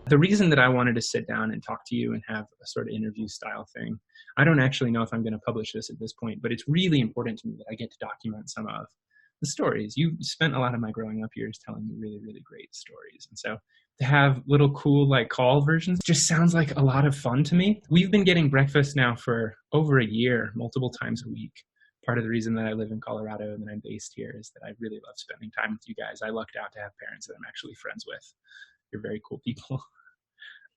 The reason that I wanted to sit down and talk to you and have a sort of interview style thing, I don't actually know if I'm going to publish this at this point, but it's really important to me that I get to document some of the stories. You spent a lot of my growing up years telling me really, really great stories. And so to have little cool like call versions just sounds like a lot of fun to me. We've been getting breakfast now for over a year, multiple times a week. Part of the reason that I live in Colorado and that I'm based here is that I really love spending time with you guys. I lucked out to have parents that I'm actually friends with. You're very cool people.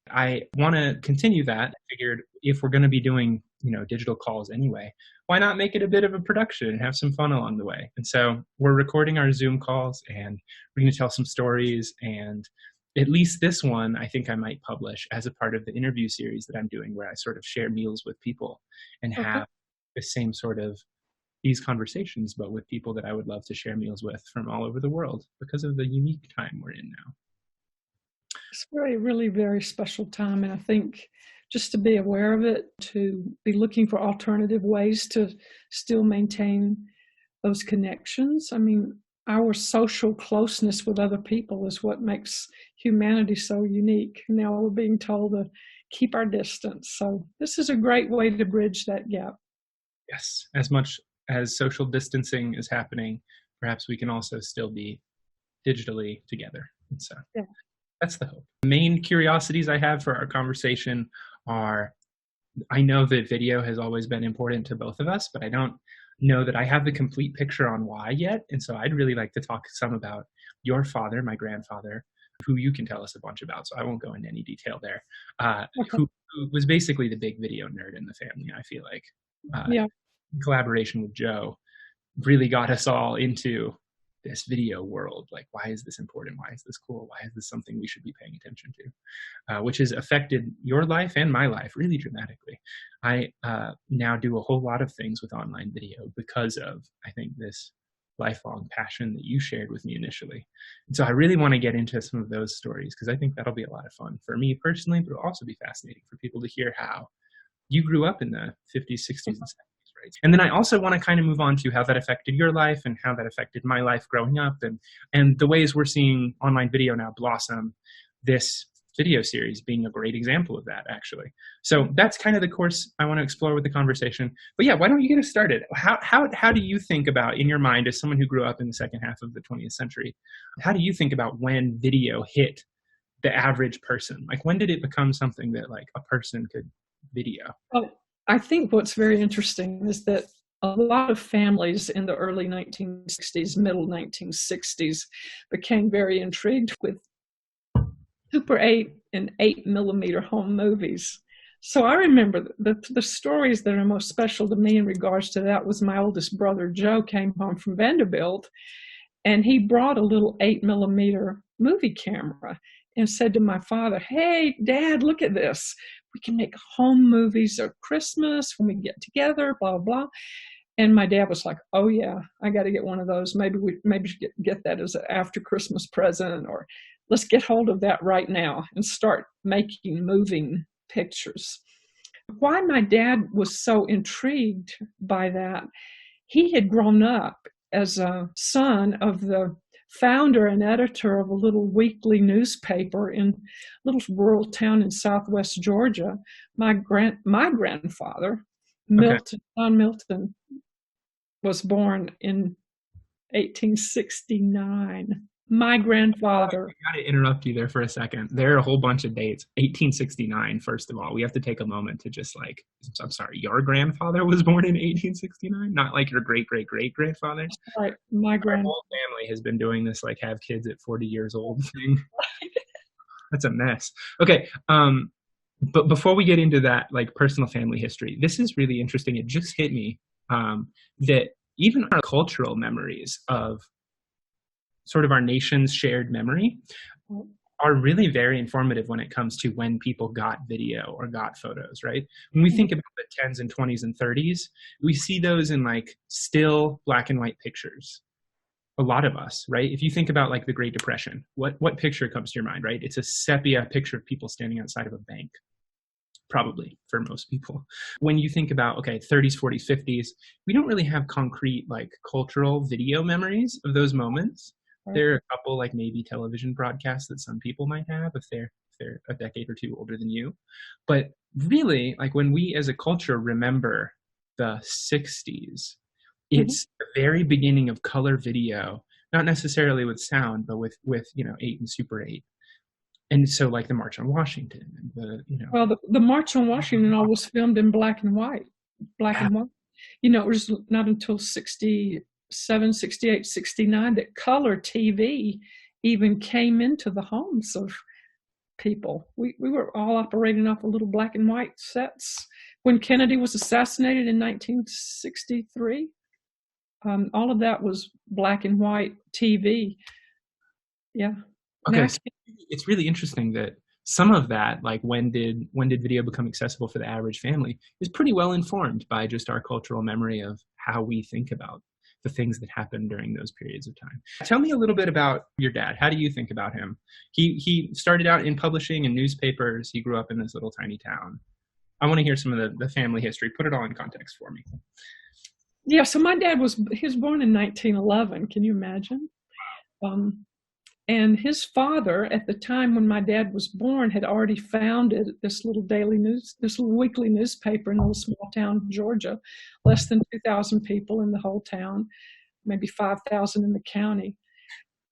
I want to continue that. I figured if we're going to be doing, digital calls anyway, why not make it a bit of a production and have some fun along the way? And so we're recording our Zoom calls and we're going to tell some stories. And at least this one, I think I might publish as a part of the interview series that I'm doing, where I sort of share meals with people and have the same sort of these conversations, but with people that I would love to share meals with from all over the world because of the unique time we're in now. It's really very special time. And I think just to be aware of it, to be looking for alternative ways to still maintain those connections. I mean, our social closeness with other people is what makes humanity so unique. Now we're being told to keep our distance. So this is a great way to bridge that gap. Yes, as much as social distancing is happening, perhaps we can also still be digitally together. And so that's the hope. The main curiosities I have for our conversation are, I know that video has always been important to both of us, but I don't know that I have the complete picture on why yet. And so I'd really like to talk some about your father, my grandfather, who you can tell us a bunch about, so I won't go into any detail there, who was basically the big video nerd in the family, I feel like. In collaboration with Joe, really got us all into this video world. Like, why is this important? Why is this cool? Why is this something we should be paying attention to? Which has affected your life and my life really dramatically. I now do a whole lot of things with online video because of, I think, this lifelong passion that you shared with me initially. And so I really want to get into some of those stories because I think that'll be a lot of fun for me personally, but it'll also be fascinating for people to hear how you grew up in the 50s, 60s, and 70s. Right. And then I also want to kind of move on to how that affected your life and how that affected my life growing up and the ways we're seeing online video now blossom, this video series being a great example of that, actually. So that's kind of the course I want to explore with the conversation. But yeah, why don't you get us started? How do you think about, in your mind, as someone who grew up in the second half of the 20th century, how do you think about when video hit the average person? Like, when did it become something that like a person could video? Well, I think what's very interesting is that a lot of families in the early 1960s, middle 1960s, became very intrigued with Super 8 and 8mm home movies. So I remember the stories that are most special to me in regards to that was my oldest brother, Joe, came home from Vanderbilt, and he brought a little 8mm movie camera and said to my father, "Hey, Dad, look at this. We can make home movies at Christmas when we get together, blah, blah." And my dad was like, "Oh yeah, I got to get one of those. Maybe get that as an after Christmas present, or let's get hold of that right now and start making moving pictures." Why my dad was so intrigued by that, he had grown up as a son of the founder and editor of a little weekly newspaper in a little rural town in southwest Georgia. My grandfather, John Milton, was born in 1869. My grandfather. I got to interrupt you there for a second. There are a whole bunch of dates. 1869, first of all. We have to take a moment to just like, I'm sorry, your grandfather was born in 1869? Not like your great-great-great-grandfather? Right. My whole family has been doing this, like, have kids at 40 years old thing. That's a mess. Okay. But before we get into that, like, personal family history, this is really interesting. It just hit me that even our cultural memories of sort of our nation's shared memory are really very informative when it comes to when people got video or got photos, right? When we think about the 10s and 20s and 30s, we see those in like still black and white pictures. A lot of us, right? If you think about like the Great Depression, what picture comes to your mind, right? It's a sepia picture of people standing outside of a bank, probably for most people. When you think about, okay, 30s, 40s, 50s, we don't really have concrete like cultural video memories of those moments. There are a couple like maybe television broadcasts that some people might have if they're they're a decade or two older than you. But really, like when we as a culture remember the 60s, it's the very beginning of color video, not necessarily with sound, but with 8 and Super 8. And so like the March on Washington and Well, the March on Washington all was filmed in black and white. It was not until 67, 68, 69 that color TV even came into the homes of people. We were all operating off of little black and white sets. When Kennedy was assassinated in 1963, all of that was black and white TV. Yeah. Okay, so it's really interesting that some of that, like when did video become accessible for the average family, is pretty well informed by just our cultural memory of how we think about the things that happened during those periods of time. Tell me a little bit about your dad. How do you think about him? He started out in publishing and newspapers. He grew up in this little tiny town. I want to hear some of the family history. Put it all in context for me. Yeah, so my dad was born in 1911. Can you imagine? And his father, at the time when my dad was born, had already founded this little weekly newspaper in a little small town of Georgia, less than 2,000 people in the whole town, maybe 5,000 in the county.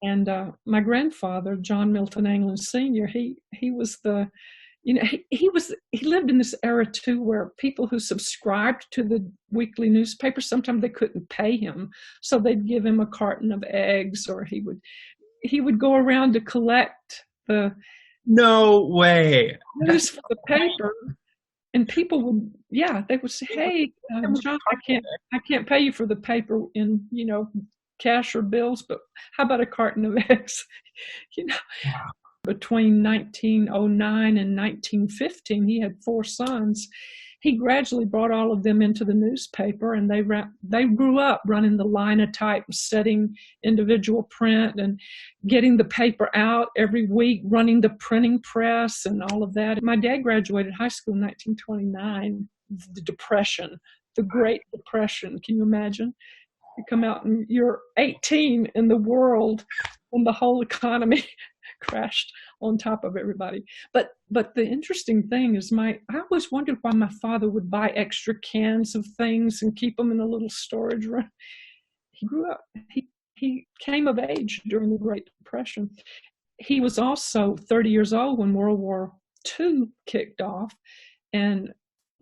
And my grandfather, John Milton Anglin Sr., he was he lived in this era too, where people who subscribed to the weekly newspaper, sometimes they couldn't pay him, so they'd give him a carton of eggs, or he would go around to collect the no way news for the paper, and people would they would say, "Hey, John, I can't pay you for the paper in cash or bills, but how about a carton of eggs?" Wow. Between 1909 and 1915, he had 4 sons. He gradually brought all of them into the newspaper, and they grew up running the linotype, setting individual print, and getting the paper out every week, running the printing press and all of that. My dad graduated high school in 1929, the Depression, the Great Depression. Can you imagine? You come out and you're 18 in the world, and the whole economy crashed on top of everybody. But the interesting thing is I always wondered why my father would buy extra cans of things and keep them in a little storage room. He grew up, he came of age during the Great Depression. He was also 30 years old when World War II kicked off, and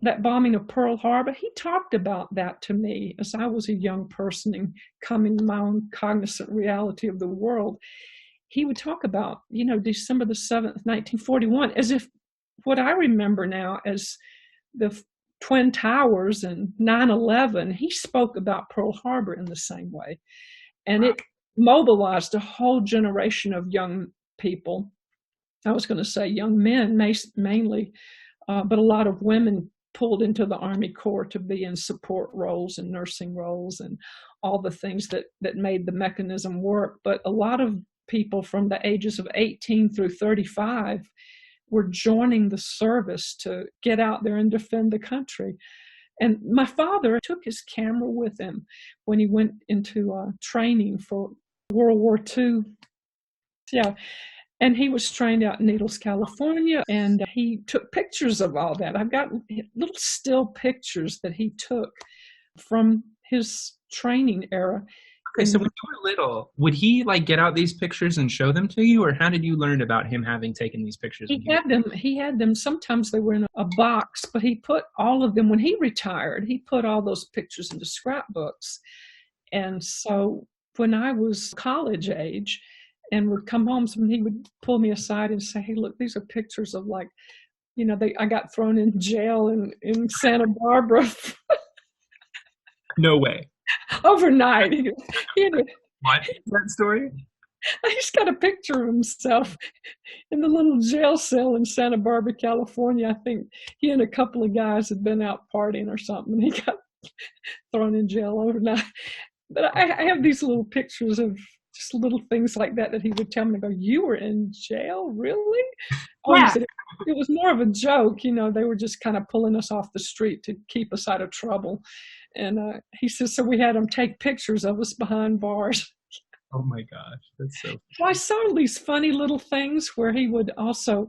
that bombing of Pearl Harbor, he talked about that to me as I was a young person and coming to my own cognizant reality of the world. He would talk about, December the 7th, 1941, as if what I remember now as the Twin Towers and 9/11, he spoke about Pearl Harbor in the same way. And it mobilized a whole generation of young people. I was going to say young men mainly, but a lot of women pulled into the Army Corps to be in support roles and nursing roles and all the things that made the mechanism work. But a lot of people from the ages of 18 through 35 were joining the service to get out there and defend the country. And my father took his camera with him when he went into training for World War II. Yeah. And he was trained out in Needles, California, and he took pictures of all that. I've got little still pictures that he took from his training era. Okay, so when you were little, would he get out these pictures and show them to you, or how did you learn about him having taken these pictures? He had them. Sometimes they were in a box, but he put all of them, when he retired, he put all those pictures into scrapbooks. And so when I was college age and would come home, he would pull me aside and say, "Hey, look, these are pictures of I got thrown in jail in Santa Barbara." No way. Overnight. What? That story? He's got a picture of himself in the little jail cell in Santa Barbara, California. I think he and a couple of guys had been out partying or something, and he got thrown in jail overnight. But I have these little pictures of just little things like that he would tell me. I go, "You were in jail? Really?" Yeah. It was more of a joke. They were just kind of pulling us off the street to keep us out of trouble. And he says, so we had him take pictures of us behind bars. Oh my gosh, that's so funny. I saw these funny little things where he would also,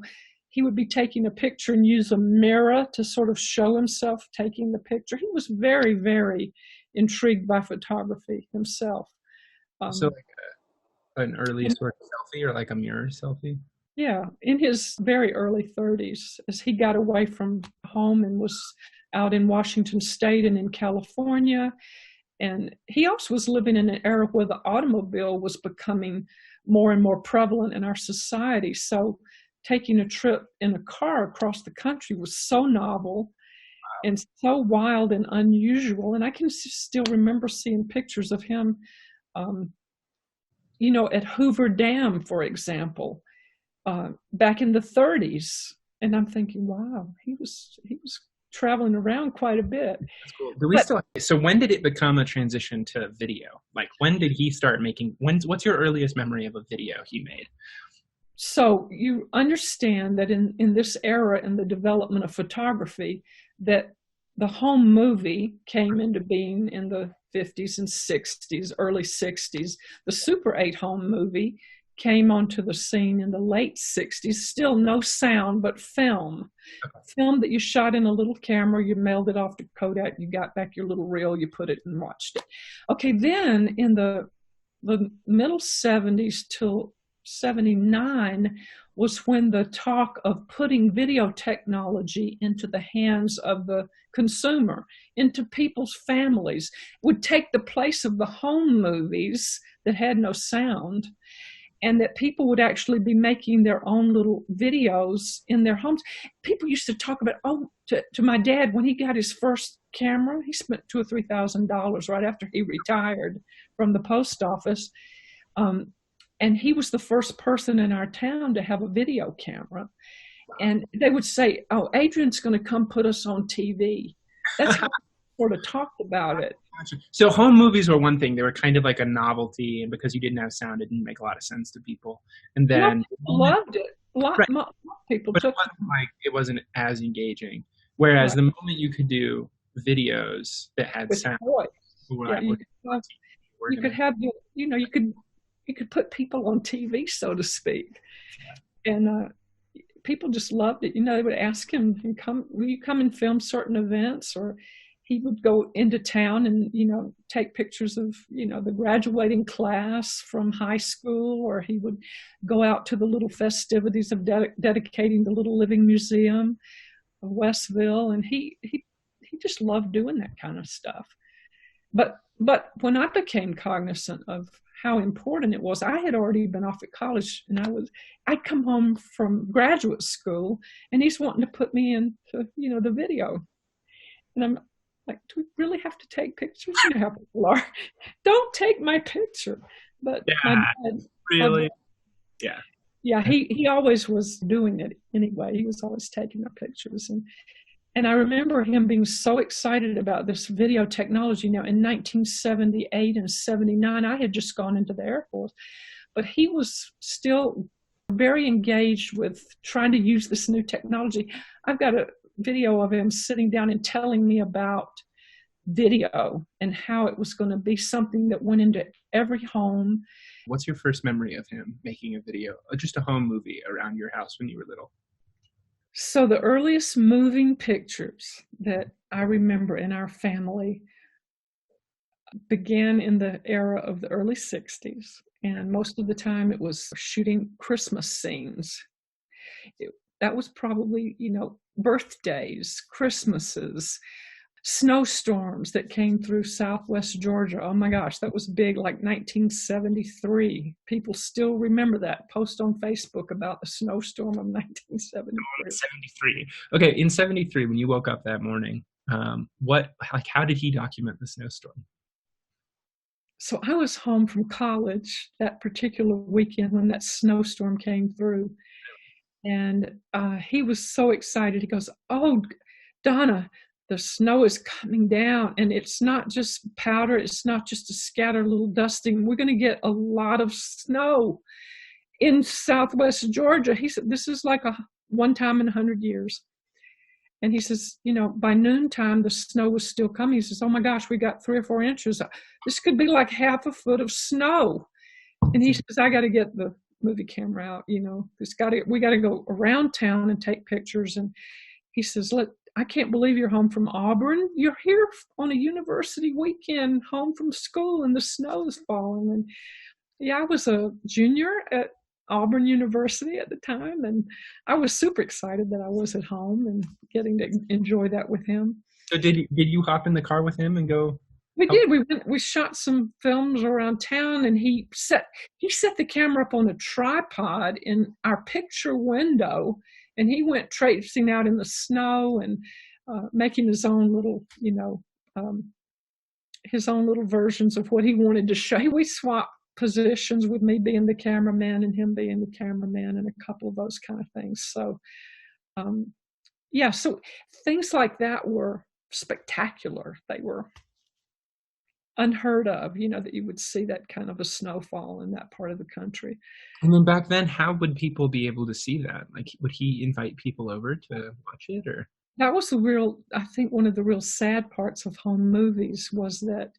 he would be taking a picture and use a mirror to sort of show himself taking the picture. He was very, very intrigued by photography himself. So like an early sort of selfie or like a mirror selfie? Yeah, in his very early 30s, as he got away from home and was out in Washington State and in California. And he also was living in an era where the automobile was becoming more and more prevalent in our society. So taking a trip in a car across the country was so novel and so wild and unusual. And I can still remember seeing pictures of him, at Hoover Dam, for example, back in the 30s. And I'm thinking, wow, he was traveling around quite a bit. That's cool. So when did it become a transition to video? Like when did he start making, what's your earliest memory of a video he made? So you understand that in this era in the development of photography, that the home movie came into being in the 50s and 60s, early 60s. The Super 8 home movie came onto the scene in the late 60s, still no sound, but film. Film that you shot in a little camera, you mailed it off to Kodak, you got back your little reel, you put it and watched it. Okay, then in the middle 70s till 79 was when the talk of putting video technology into the hands of the consumer, into people's families, would take the place of the home movies that had no sound, and that people would actually be making their own little videos in their homes. People used to talk about, to my dad, when he got his first camera, he spent $2,000 or $3,000 right after he retired from the post office. And he was the first person in our town to have a video camera. And they would say, oh, Adrian's going to come put us on TV. That's how we sort of talked about it. So home movies were one thing. They were kind of like a novelty, and because you didn't have sound, it didn't make a lot of sense to people. And then people loved it. A lot of people but took it wasn't as engaging. Whereas the moment you could do videos that had with sound, you could have you could put people on TV, so to speak, and people just loved it. They would ask him, will you come and film certain events? Or he would go into town and, take pictures of, the graduating class from high school, or he would go out to the little festivities of dedicating the Little Living Museum of Westville. And he just loved doing that kind of stuff. But when I became cognizant of how important it was, I had already been off at college, and I'd come home from graduate school, and he's wanting to put me into, the video. And I'm like, do we really have to take pictures? You know how people are. Don't take my picture. But my dad, really? Yeah, he always was doing it anyway. He was always taking our pictures. And I remember him being so excited about this video technology. Now, in 1978 and 79, I had just gone into the Air Force, but he was still very engaged with trying to use this new technology. I've got a video of him sitting down and telling me about video and how it was going to be something that went into every home. What's your first memory of him making a video, just a home movie around your house when you were little? So the earliest moving pictures that I remember in our family began in the era of the early 60s. And most of the time it was shooting Christmas scenes. That was probably, birthdays, Christmases, snowstorms that came through Southwest Georgia. Oh my gosh, that was big, like 1973. People still remember that. Post on Facebook about the snowstorm of 1973. Okay, in 73, when you woke up that morning, how did he document the snowstorm? So I was home from college that particular weekend when that snowstorm came through. And he was so excited. He goes, oh, Donna, the snow is coming down, and it's not just powder. It's not just a scattered little dusting. We're going to get a lot of snow in Southwest Georgia. He said, this is like one time in 100 years. And he says, by noontime, the snow was still coming. He says, oh my gosh, we got 3 or 4 inches. This could be like half a foot of snow. And he says, I got to get the movie camera out, we got to go around town and take pictures. And he says, look, I can't believe you're home from Auburn. You're here on a university weekend, home from school, and the snow is falling. And yeah, I was a junior at Auburn University at the time, and I was super excited that I was at home and getting to enjoy that with him. So did you hop in the car with him and go? We did. We shot some films around town, and he set the camera up on a tripod in our picture window, and he went traipsing out in the snow and making his own little, his own little versions of what he wanted to show. We swapped positions with me being the cameraman and him being the cameraman, and a couple of those kind of things. So, so things like that were spectacular. They were unheard of, that you would see that kind of a snowfall in that part of the country. And then back then, how would people be able to see that? Like, would he invite people over to watch it, or? That was I think one of the real sad parts of home movies was that,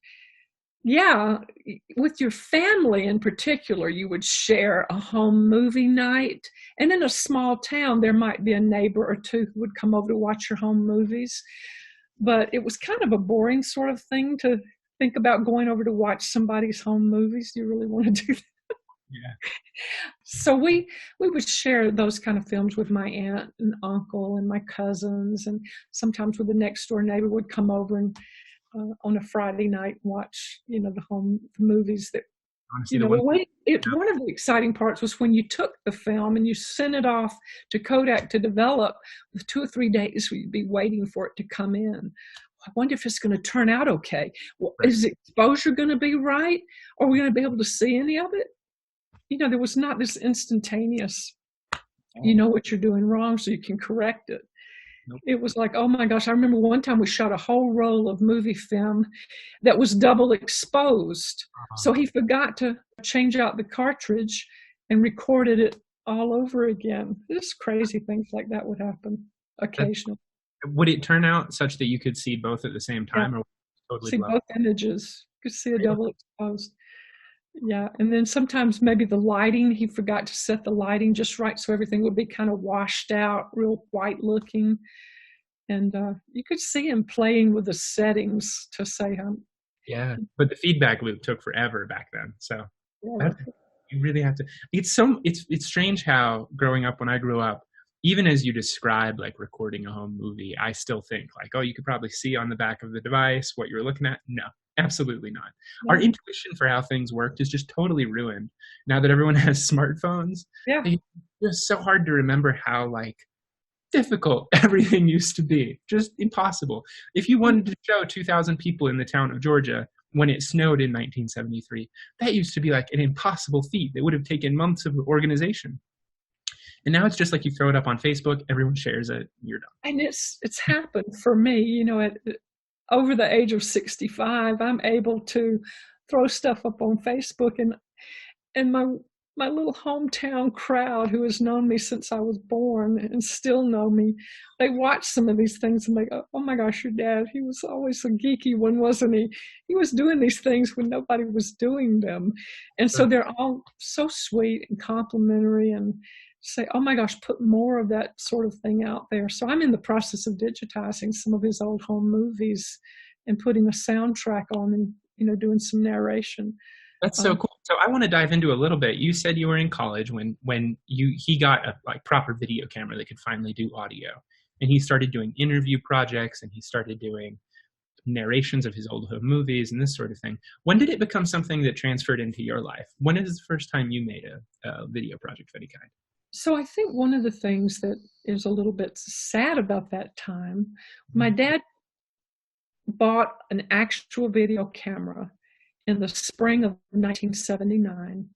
with your family in particular, you would share a home movie night. And in a small town, there might be a neighbor or two who would come over to watch your home movies. But it was kind of a boring sort of thing to think about going over to watch somebody's home movies. Do you really want to do that? Yeah. So we would share those kind of films with my aunt and uncle and my cousins, and sometimes with the next door neighbor would come over and on a Friday night watch, the home movies that. One of the exciting parts was when you took the film and you sent it off to Kodak to develop. With 2 or 3 days, we'd be waiting for it to come in. I wonder if it's going to turn out okay. Well, is the exposure going to be right? Are we going to be able to see any of it? There was not this instantaneous, what you're doing wrong so you can correct it. Nope. It was like, oh my gosh, I remember one time we shot a whole roll of movie film that was double exposed. So he forgot to change out the cartridge and recorded it all over again. Just crazy things like that would happen occasionally. Would it turn out such that you could see both at the same time? Yeah. Or totally see both images. You could see a double exposed. Yeah, and then sometimes maybe the lighting, he forgot to set the lighting just right so everything would be kind of washed out, real white looking. And you could see him playing with the settings to say yeah, but the feedback loop took forever back then. So yeah, you really have to. It's strange how growing up, when I grew up, even as you describe like recording a home movie, I still think like, oh, you could probably see on the back of the device what you're looking at. No, absolutely not. Yeah. Our intuition for how things worked is just totally ruined now that everyone has smartphones. Yeah, it's so hard to remember how like difficult everything used to be. Just impossible. If you wanted to show 2,000 people in the town of Georgia when it snowed in 1973, that used to be like an impossible feat that would have taken months of organization. And now it's just like you throw it up on Facebook, everyone shares it, you're done. And it's happened for me, over the age of 65, I'm able to throw stuff up on Facebook, and my little hometown crowd who has known me since I was born and still know me, they watch some of these things and they go, oh my gosh, your dad, he was always a geeky one, wasn't he? He was doing these things when nobody was doing them. And so they're all so sweet and complimentary and say, oh my gosh, put more of that sort of thing out there. So I'm in the process of digitizing some of his old home movies and putting a soundtrack on and, doing some narration. That's so cool. So I want to dive into a little bit. You said you were in college when he got a like proper video camera that could finally do audio, and he started doing interview projects and he started doing narrations of his old home movies and this sort of thing. When did it become something that transferred into your life? When is the first time you made a video project of any kind? So I think one of the things that is a little bit sad about that time, my dad bought an actual video camera in the spring of 1979,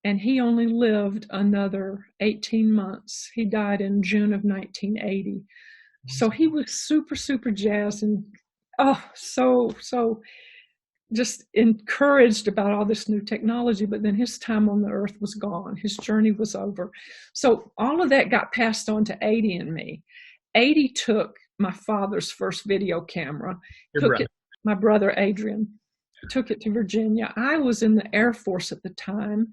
and he only lived another 18 months. He died in June of 1980. So he was super, super jazzed and so just encouraged about all this new technology, but then his time on the earth was gone. His journey was over. So all of that got passed on to Adi and me. Adi took my father's first video camera, my brother Adrian, took it to Virginia. I was in the Air Force at the time,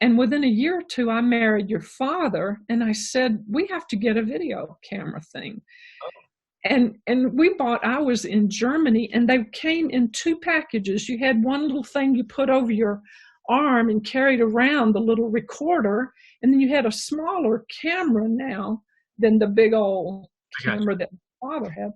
And within a year or two, I married your father, and I said, we have to get a video camera thing. And we bought ours in Germany, and they came in 2 packages. You had one little thing you put over your arm and carried around, the little recorder, and then you had a smaller camera now than the big old camera that my father had.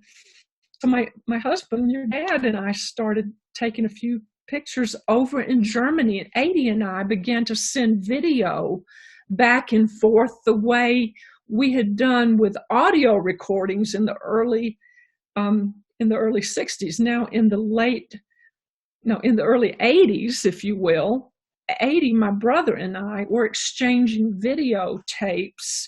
So my husband, your dad, and I started taking a few pictures over in Germany, and 80 and I began to send video back and forth the way we had done with audio recordings in the early 60s. Now in the early 80s, if you will, 80, my brother and I were exchanging video tapes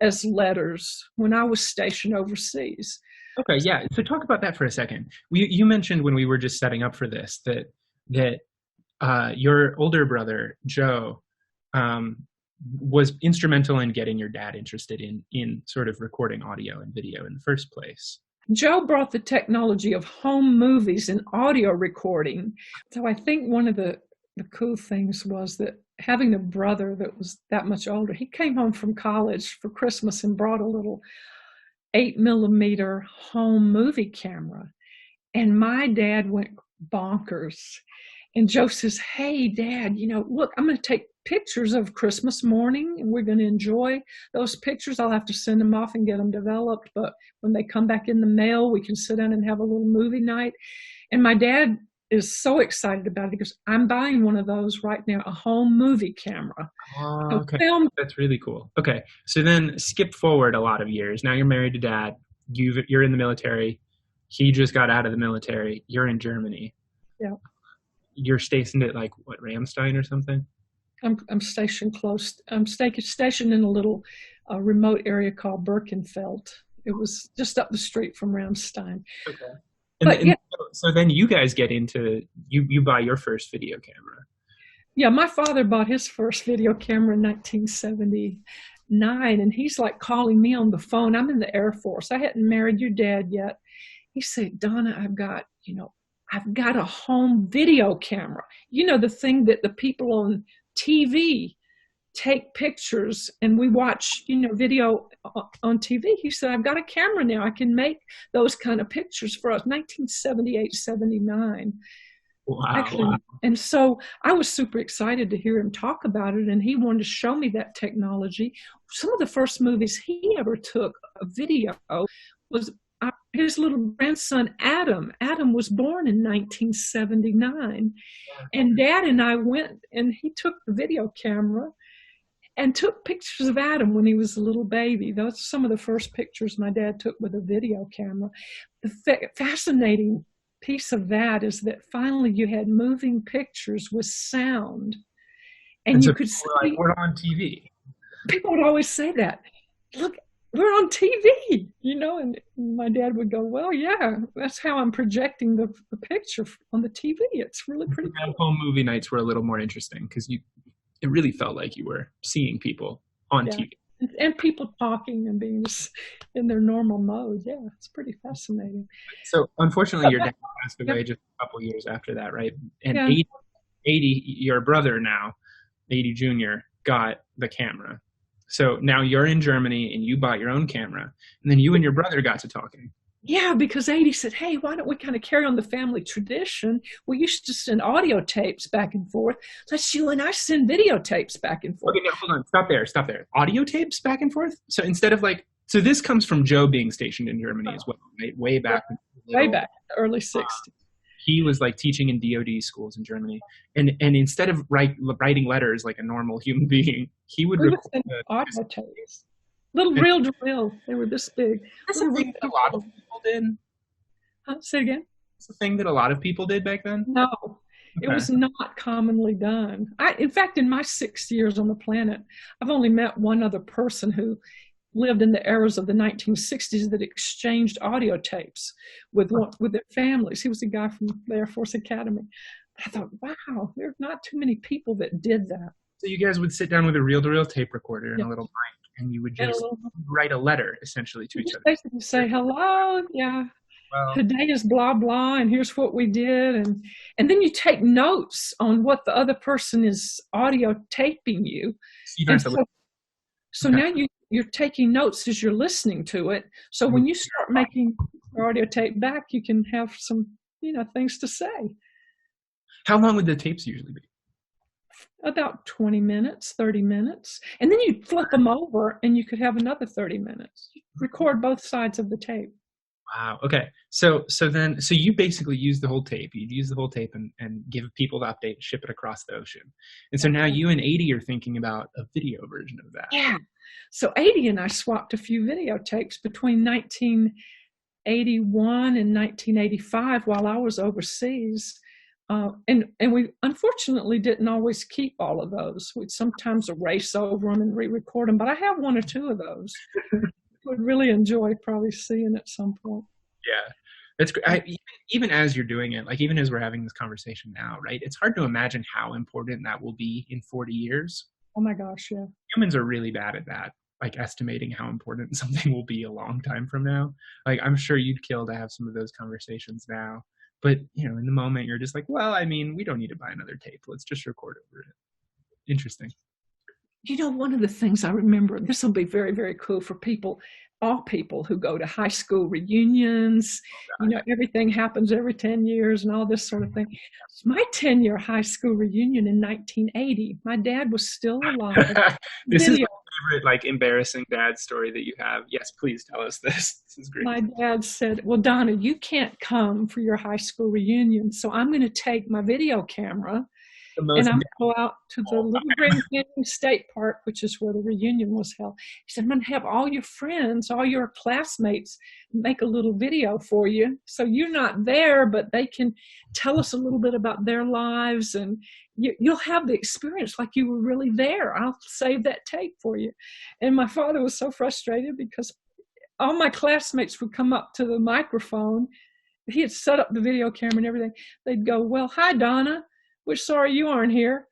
as letters when I was stationed overseas. Okay, yeah. So talk about that for a second. You mentioned when we were just setting up for this that your older brother Joe was instrumental in getting your dad interested in sort of recording audio and video in the first place. Joe brought the technology of home movies and audio recording. So I think one of the cool things was that having a brother that was that much older, he came home from college for Christmas and brought a little 8mm home movie camera. And my dad went bonkers. And Joe says, hey, Dad, look, I'm going to take pictures of Christmas morning, and we're going to enjoy those pictures. I'll have to send them off and get them developed. But when they come back in the mail, we can sit down and have a little movie night. And my dad is so excited about it. He goes, I'm buying one of those right now, a home movie camera. Okay, that's really cool. Okay, so then skip forward a lot of years. Now you're married to Dad. You're in the military. He just got out of the military. You're in Germany. Yeah. You're stationed at Ramstein or something? I'm stationed close. I'm stationed in a little remote area called Birkenfeld. It was just up the street from Ramstein. Okay. So then you guys get into, you buy your first video camera. Yeah, my father bought his first video camera in 1979, and he's like calling me on the phone. I'm in the Air Force. I hadn't married your dad yet. He said, Donna, I've got a home video camera. The thing that the people on TV take pictures and we watch, video on TV. He said, I've got a camera now. I can make those kind of pictures for us. 1978, 79. Wow. Actually, and so I was super excited to hear him talk about it, and he wanted to show me that technology. Some of the first movies he ever took a video was his little grandson, Adam. Adam was born in 1979. And Dad and I went, and he took the video camera and took pictures of Adam when he was a little baby. Those are some of the first pictures my dad took with a video camera. The fascinating piece of that is that finally you had moving pictures with sound. And you could see. We're on TV. People would always say that. Look, we're on TV, and my dad would go, well, yeah, that's how I'm projecting the picture on the TV. It's really pretty cool. Home movie nights were a little more interesting because it really felt like you were seeing people on TV. And people talking and being just in their normal mode. Yeah, it's pretty fascinating. So unfortunately, your dad passed away just a couple years after that, right? And 80, your brother now, 80 Jr., got the camera. So now you're in Germany and you bought your own camera, and then you and your brother got to talking. Yeah, because 80 said, hey, why don't we kind of carry on the family tradition? We used to send audio tapes back and forth. Let's you and I send video tapes back and forth. Okay, no, hold on. Stop there. Audio tapes back and forth? So instead of so this comes from Joe being stationed in Germany as well, right? Way back. Way back, early 60s. He was teaching in DoD schools in Germany. And instead of writing letters like a normal human being, he would record audio tapes. Little reel to reel. They were this big. That's a thing that a lot of people did. Say it again. It's a thing that a lot of people did back then? No, it was not commonly done. In fact, in my 6 years on the planet, I've only met one other person who lived in the eras of the 1960s that exchanged audio tapes with their families. He was a guy from the Air Force Academy. I thought, wow, there's not too many people that did that. So you guys would sit down with a reel-to-reel tape recorder and a little mic, and you would just write a letter essentially to each other. Basically say hello, yeah. Well, today is blah blah, and here's what we did, and then you take notes on what the other person is audio taping you, so you don't and have to. so Okay. now you're taking notes as you're listening to it. So when you start making your audio tape back, you can have some things to say. How long would the tapes usually be? About 20 minutes, 30 minutes. And then you flip them over and you could have another 30 minutes. You record both sides of the tape. Wow. Okay. So you basically use the whole tape. You'd use the whole tape and give people the update, ship it across the ocean. And so now you and 80 are thinking about a video version of that. Yeah. So 80 and I swapped a few videotapes between 1981 and 1985 while I was overseas. And we unfortunately didn't always keep all of those. We'd sometimes erase over them and re-record them, but I have one or two of those. Would really enjoy probably seeing at some point. Yeah, it's great. Even as you're doing it, like even as we're having this conversation now, right? It's hard to imagine how important that will be in 40 years. Oh my gosh, yeah. Humans are really bad at that, like estimating how important something will be a long time from now. Like I'm sure you'd kill to have some of those conversations now. But, in the moment, you're just like, well, I mean, we don't need to buy another tape. Let's just record over it. Interesting. One of the things I remember, this will be very, very cool for all people who go to high school reunions. Everything happens every 10 years and all this sort of thing. My 10-year high school reunion in 1980, my dad was still alive. This is my favorite, embarrassing dad story that you have. Yes, please tell us this. This is great. My dad said, well, Donna, you can't come for your high school reunion, so I'm going to take my video camera and I'm going to go out to the Little Grand Canyon State Park, which is where the reunion was held. He said, I'm going to have all your friends, all your classmates make a little video for you. So you're not there, but they can tell us a little bit about their lives, and you'll have the experience like you were really there. I'll save that tape for you. And my father was so frustrated because all my classmates would come up to the microphone. He had set up the video camera and everything. They'd go, well, hi, Donna. We're sorry you aren't here.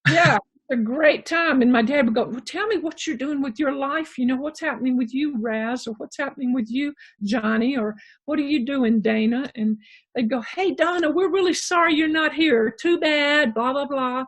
Yeah, a great time. And my dad would go, well, tell me what you're doing with your life. What's happening with you, Raz, or what's happening with you, Johnny, or what are you doing, Dana? And they'd go, hey, Donna, we're really sorry you're not here. Too bad, blah, blah, blah.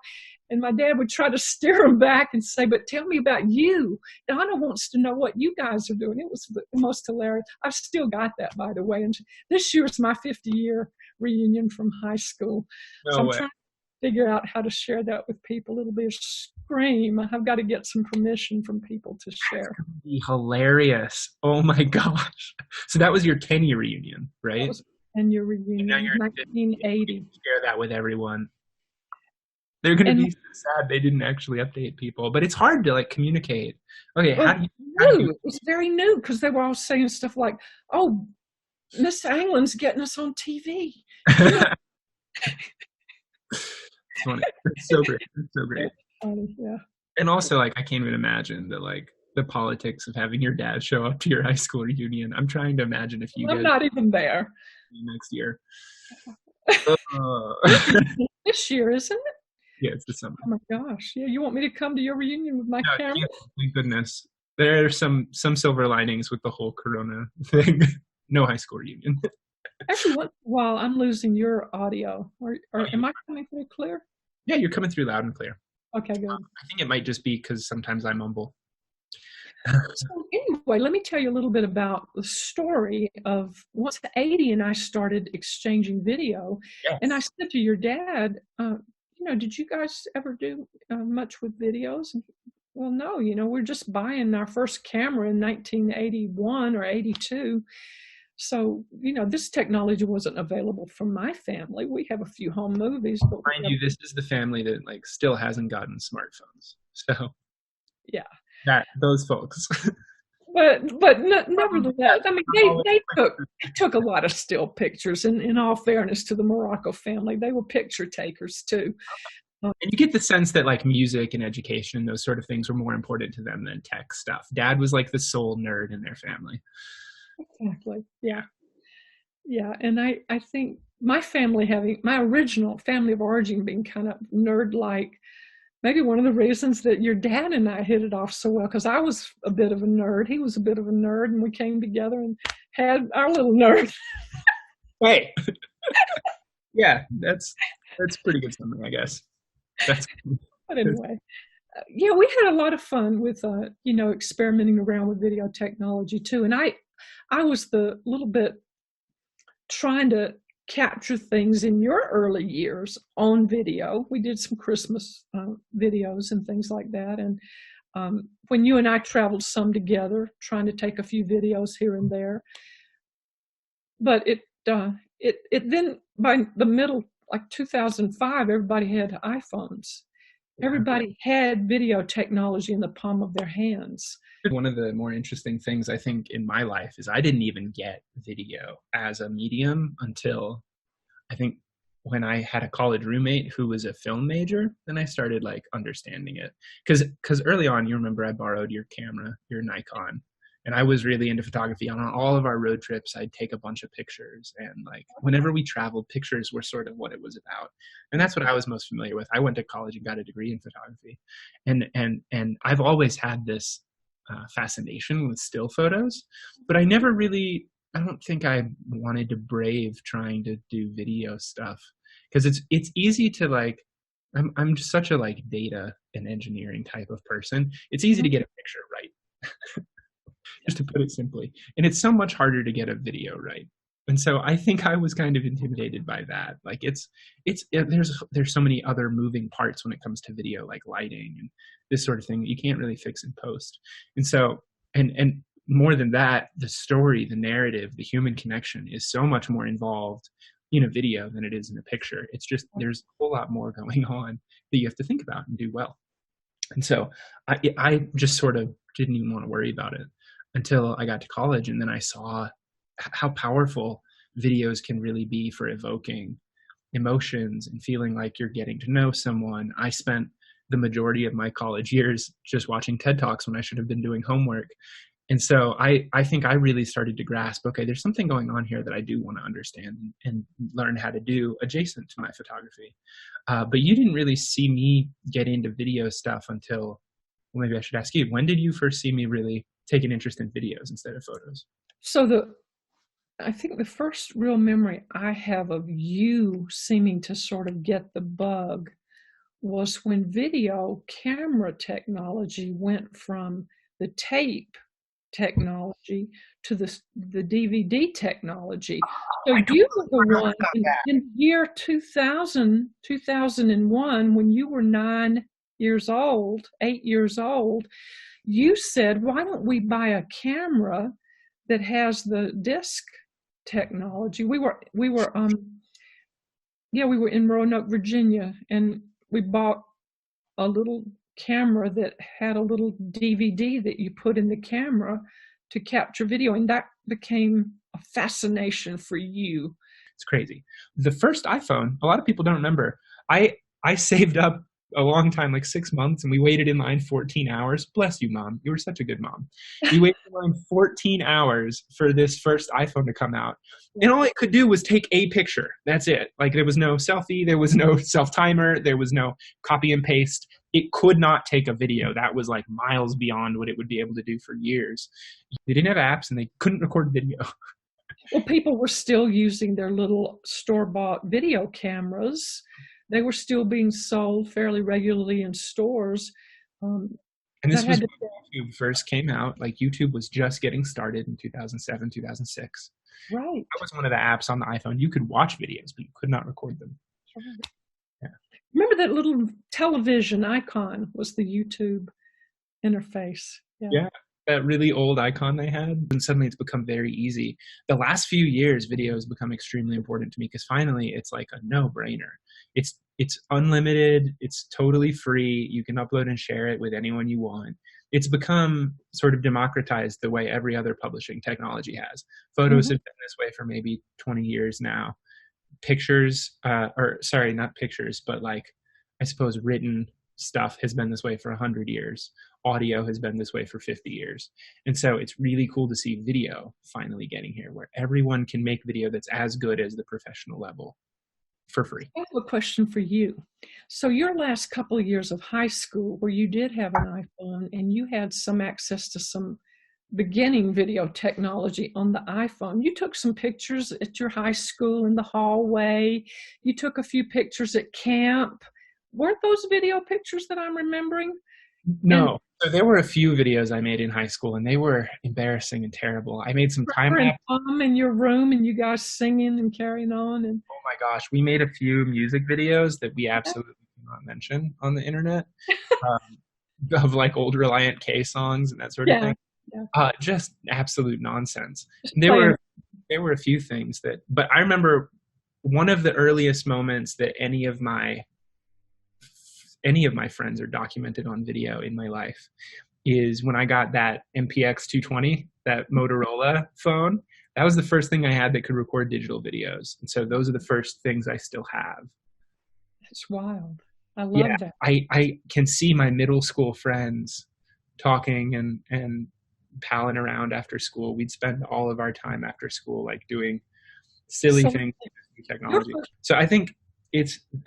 And my dad would try to steer him back and say, but tell me about you. Donna wants to know what you guys are doing. It was the most hilarious. I've still got that, by the way. And this year is my 50-year reunion from high school. No so I'm way. trying to figure out how to share that with people. It'll be a scream. I've got to get some permission from people to share. That's gonna be hilarious. Oh my gosh. So that was your 10-year reunion, right? That was a 10-year reunion, 1980. Share that with everyone. They're going to be so sad they didn't actually update people. But it's hard to communicate. Okay, how do you... It was very new because they were all saying stuff like, oh, Miss Anglin's getting us on TV. It's funny. It's so great. It's so great. Yeah. And also, I can't even imagine the politics of having your dad show up to your high school reunion. I'm trying to imagine if you I'm not even there. Next year. This year, isn't it? Yeah, it's the summer. Oh my gosh. Yeah, you want me to come to your reunion with my camera? Yeah, thank goodness. There are some silver linings with the whole Corona thing. No high school reunion. Actually, once in a while, I'm losing your audio. Or am I coming through clear? Yeah, you're coming through loud and clear. Okay, good. I think it might just be because sometimes I mumble. So anyway, let me tell you a little bit about the story of once 80 and I started exchanging video. Yes. And I said to your dad, did you guys ever do much with videos? Well, no, we're just buying our first camera in 1981 or 82. So, this technology wasn't available for my family. We have a few home movies. But mind you, this is the family that still hasn't gotten smartphones. So yeah, those folks. But nevertheless, I mean, they took a lot of still pictures. And in all fairness to the Moraco family, they were picture takers too. And you get the sense that music and education and those sort of things were more important to them than tech stuff. Dad was the sole nerd in their family. Exactly. Yeah. Yeah. And I think my original family of origin being kind of nerd-like, maybe one of the reasons that your dad and I hit it off so well, because I was a bit of a nerd. He was a bit of a nerd, and we came together and had our little nerd. Hey, yeah, that's pretty good summary, I guess. That's But anyway, yeah, we had a lot of fun with, experimenting around with video technology too. And I was the little bit trying to capture things in your early years on video. We did some Christmas videos and things like that. And when you and I traveled some together, trying to take a few videos here and there. But it then by the middle, like 2005, everybody had iPhones. Everybody had video technology in the palm of their hands. One of the more interesting things I think in my life is I didn't even get video as a medium until I think when I had a college roommate who was a film major, then I started like understanding it. Because early on, you remember I borrowed your camera, your Nikon, and I was really into photography. On all of our road trips, I'd take a bunch of pictures, and like whenever we traveled, pictures were sort of what it was about. And that's what I was most familiar with. I went to college and got a degree in photography, and I've always had this fascination with still photos, but I never really, I don't think I wanted to brave trying to do video stuff because it's easy to like, I'm just such a like data and engineering type of person. It's easy to get a picture right. Just to put it simply. And it's so much harder to get a video right. And so I think I was kind of intimidated by that. Like there's so many other moving parts when it comes to video, like lighting and this sort of thing that you can't really fix in post. And so, and more than that, the story, the narrative, the human connection is so much more involved in a video than it is in a picture. It's just, there's a whole lot more going on that you have to think about and do well. And so I just sort of didn't even want to worry about it until I got to college. And then I saw how powerful videos can really be for evoking emotions and feeling like you're getting to know someone. I spent the majority of my college years just watching TED Talks when I should have been doing homework. And so I think I really started to grasp, okay, there's something going on here that I do want to understand and learn how to do adjacent to my photography. But you didn't really see me get into video stuff until, well, maybe I should ask you, when did you first see me really take an interest in videos instead of photos? So I think the first real memory I have of you seeming to sort of get the bug was when video camera technology went from the tape technology to the DVD technology. So you were the one in year 2001, when you were 8 years old, you said, why don't we buy a camera that has the disc technology? We were in Roanoke, Virginia, and we bought a little camera that had a little DVD that you put in the camera to capture video, and that became a fascination for you. It's crazy. The first iPhone, a lot of people don't remember. I saved up a long time, like 6 months, and we waited in line 14 hours. Bless you, Mom. You were such a good mom. We waited in line 14 hours for this first iPhone to come out. And all it could do was take a picture. That's it. Like there was no selfie. There was no self-timer. There was no copy and paste. It could not take a video. That was like miles beyond what it would be able to do for years. They didn't have apps and they couldn't record video. Well, people were still using their little store-bought video cameras. They were still being sold fairly regularly in stores. And this was when YouTube first came out. Like YouTube was just getting started in 2007, 2006. Right. That was one of the apps on the iPhone. You could watch videos, but you could not record them. Right. Yeah. Remember that little television icon was the YouTube interface. Yeah. That really old icon they had, and suddenly it's become very easy. The last few years, video has become extremely important to me because finally it's like a no-brainer. It's unlimited. It's totally free. You can upload and share it with anyone you want. It's become sort of democratized the way every other publishing technology has. Photos have been this way for maybe 20 years now. Pictures, not pictures, but like, I suppose written stuff has been this way for 100 years. Audio has been this way for 50 years. And so it's really cool to see video finally getting here where everyone can make video that's as good as the professional level for free. I have a question for you. So your last couple of years of high school where you did have an iPhone and you had some access to some beginning video technology on the iPhone. You took some pictures at your high school in the hallway. You took a few pictures at camp. Weren't those video pictures that I'm remembering? No. So there were a few videos I made in high school, and they were embarrassing and terrible. I made some time lapse. In your room, and you guys singing and carrying on. And oh my gosh, we made a few music videos that we absolutely do not mention on the internet, of like old Reliant K songs and that sort of thing. Yeah. Just absolute nonsense. There were a few things but I remember one of the earliest moments that any of my friends are documented on video in my life is when I got that MPX 220, that Motorola phone. That was the first thing I had that could record digital videos. And so those are the first things I still have. That's wild. I love that. I can see my middle school friends talking and palling around after school. We'd spend all of our time after school like doing silly things with technology. So I think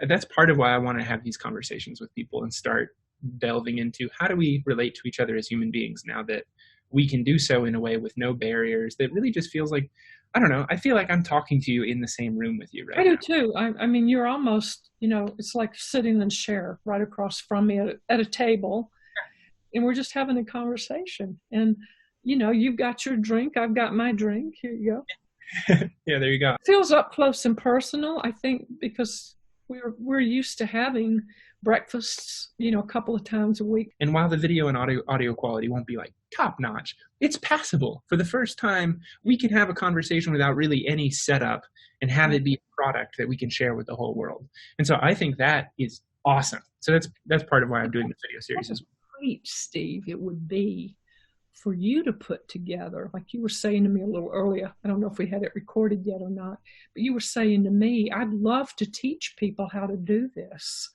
that's part of why I want to have these conversations with people and start delving into how do we relate to each other as human beings now that we can do so in a way with no barriers that really just feels like, I don't know, I feel like I'm talking to you in the same room with you right now. I do too. I mean, you're almost, it's like sitting in a chair right across from me at a table, and we're just having a conversation. And, you've got your drink, I've got my drink. Here you go. Yeah, there you go. It feels up close and personal, I think, because we're used to having breakfasts, a couple of times a week. And while the video and audio quality won't be like top notch, it's passable. For the first time, we can have a conversation without really any setup and have it be a product that we can share with the whole world. And so I think that is awesome. So that's part of why I'm doing the video series as well. Great, Steve, it would be for you to put together, like you were saying to me a little earlier, I don't know if we had it recorded yet or not, but you were saying to me, I'd love to teach people how to do this,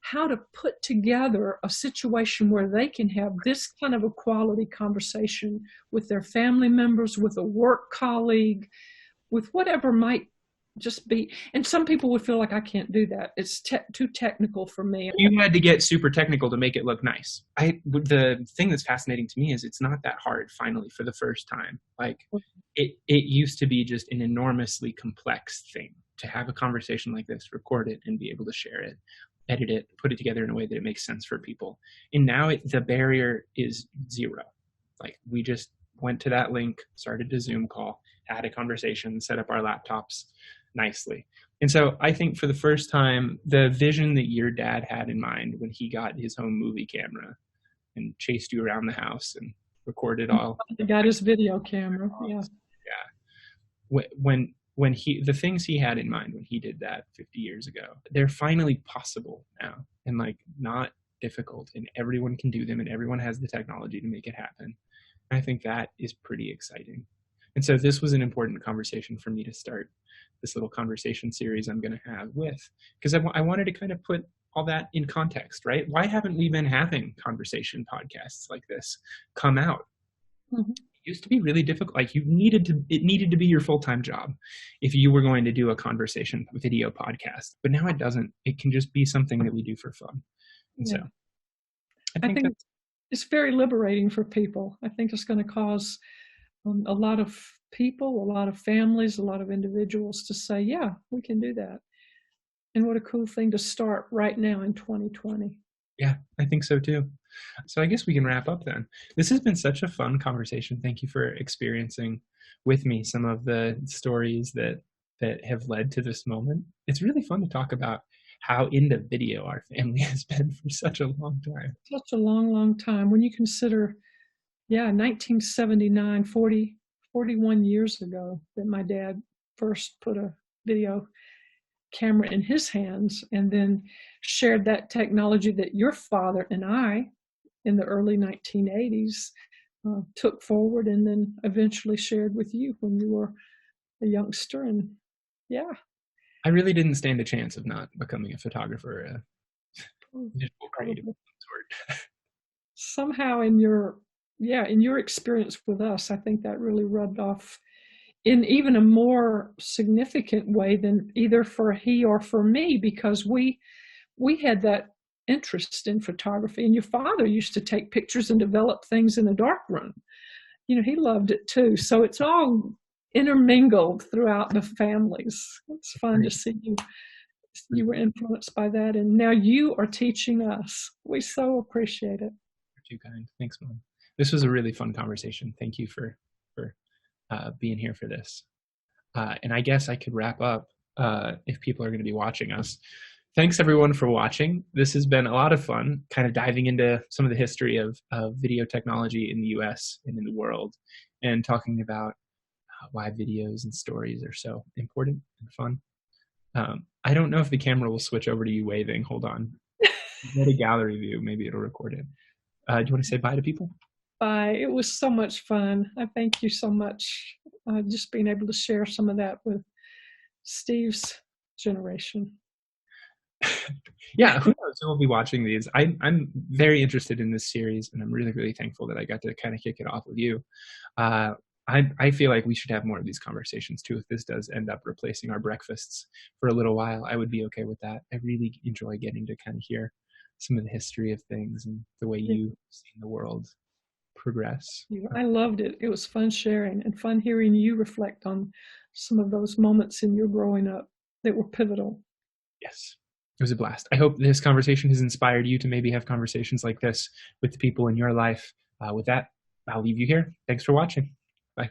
how to put together a situation where they can have this kind of a quality conversation with their family members, with a work colleague, with whatever might just be. And some people would feel like I can't do that. It's too technical for me. You had to get super technical to make it look nice. The thing that's fascinating to me is it's not that hard finally for the first time. Like it used to be just an enormously complex thing to have a conversation like this, record it and be able to share it, edit it, put it together in a way that it makes sense for people. And now the barrier is zero. Like we just went to that link, started a Zoom call, had a conversation, set up our laptops nicely. And so I think for the first time, the vision that your dad had in mind when he got his home movie camera and chased you around the house and recorded all. He got his video camera. Yeah. Yeah. When the things he had in mind when he did that 50 years ago, they're finally possible now and like not difficult, and everyone can do them and everyone has the technology to make it happen. And I think that is pretty exciting. And so this was an important conversation for me to start this little conversation series I'm going to have with, because I wanted to kind of put all that in context, right? Why haven't we been having conversation podcasts like this come out? Mm-hmm. It used to be really difficult. Like it needed to be your full-time job if you were going to do a conversation video podcast, but now it doesn't. It can just be something that we do for fun. And so I think it's very liberating for people. I think it's going to cause a lot of people, a lot of families, a lot of individuals to say, yeah, we can do that. And what a cool thing to start right now in 2020. Yeah, I think so too. So I guess we can wrap up then. This has been such a fun conversation. Thank you for experiencing with me some of the stories that have led to this moment. It's really fun to talk about how into video our family has been for such a long time. Such a long, long time. When you consider 1979, 41 years ago that my dad first put a video camera in his hands and then shared that technology that your father and I in the early 1980s took forward and then eventually shared with you when you were a youngster. And I really didn't stand a chance of not becoming a photographer, a visual creative of some sort. Somehow in your experience with us, I think that really rubbed off in even a more significant way than either for he or for me, because we had that interest in photography, and your father used to take pictures and develop things in a dark room. he loved it too. So it's all intermingled throughout the families. It's fun to see you were influenced by that, and now you are teaching us. We so appreciate it. You're too kind. Thanks, Mom. This was a really fun conversation. Thank you for being here for this. And I guess I could wrap up if people are going to be watching us. Thanks everyone for watching. This has been a lot of fun, kind of diving into some of the history of video technology in the US and in the world, and talking about why videos and stories are so important and fun. I don't know if the camera will switch over to you waving. Hold on. Get a gallery view. Maybe it'll record it. Do you want to say bye to people? Bye. It was so much fun. I thank you so much. Just being able to share some of that with Steve's generation. Yeah, who knows who will be watching these. I'm very interested in this series, and I'm really, really thankful that I got to kind of kick it off with you. I feel like we should have more of these conversations too. If this does end up replacing our breakfasts for a little while, I would be okay with that. I really enjoy getting to kind of hear some of the history of things and the way you've seen the world progress. I loved it. It was fun sharing and fun hearing you reflect on some of those moments in your growing up that were pivotal. Yes, it was a blast. I hope this conversation has inspired you to maybe have conversations like this with the people in your life. With that, I'll leave you here. Thanks for watching. Bye.